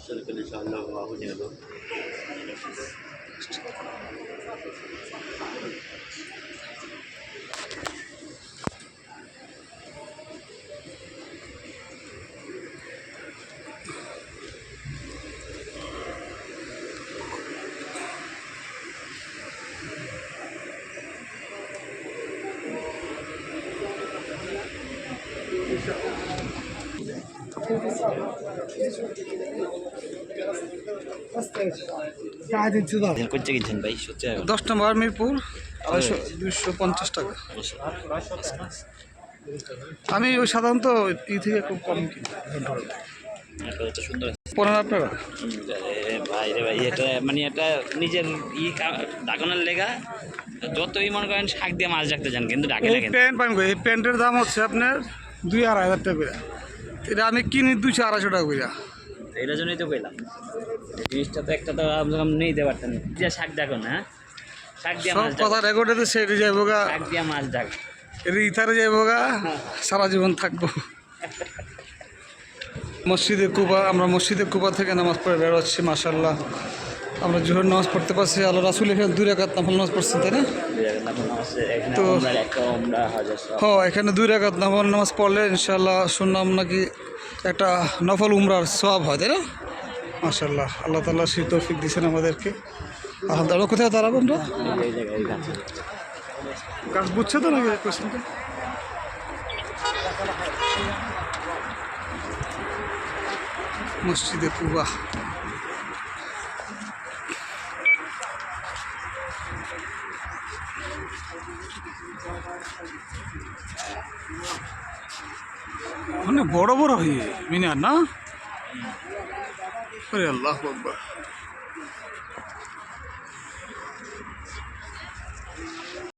चल कर इंशाअल्लाह हो जाएगा। ভাই 10 নম্বর মিরপুর 250 টাকা। আমি ওই সাধারণত থেকে খুব কম কিনি। সুন্দর 15 টাকা। ভাই রে ভাই, এটা মানে এটা নিজের ডাকনার লেগা যতই মনে করেন শাক দিয়ে মাছ রাখতে চান কিন্তু ডাকে না। প্যান্ট পাবেন, এই প্যান্টের দাম হচ্ছে আপনার 2-2.5 টাকা করে। এটা আমি কিনি 200-250 টাকা করে। এটার জন্যই তো কইলাম জিনিসটা তো একটা তো নিতে পারতেন যে শাক দেখো না, শাক দিয়ে সব মাছ কথা রেকর্ডে সেরে যাইব গা, শাক দিয়ে মাছ ডাক এটা ইথারে যাইব গা, সারা জীবন থাকবো। মসজিদে কুবা, আমরা মসজিদে কুবা থেকে নামাজ পড়ে বেরোচ্ছি। মাশাআল্লাহ আমরা জোহর নামাজ পড়তে পারছি। আল্লাহ রাসূল এখানে 2 রাকাত নফল নামাজ পড়ছেন, তাই না? তো হ্যাঁ, এখানে 2 রাকাত নফল নামাজ পড়লে ইনশাআল্লাহ শুনলাম নাকি একটা নফল উমরার সওয়াব হয়, তাই না? মাশাআল্লাহ, আল্লাহ তাআলা সেই তৌফিক দিয়েছেন আমাদেরকে। আলহামদুলিল্লাহ। কোথায় দাঁড়াবো আমরা? গাছ বুঝছে তো নাকি কোশ্চেনটা? মসজিদে কুবা। মানে বড় বড় হয়ে মিনার না? আরে আল্লাহু আকবার।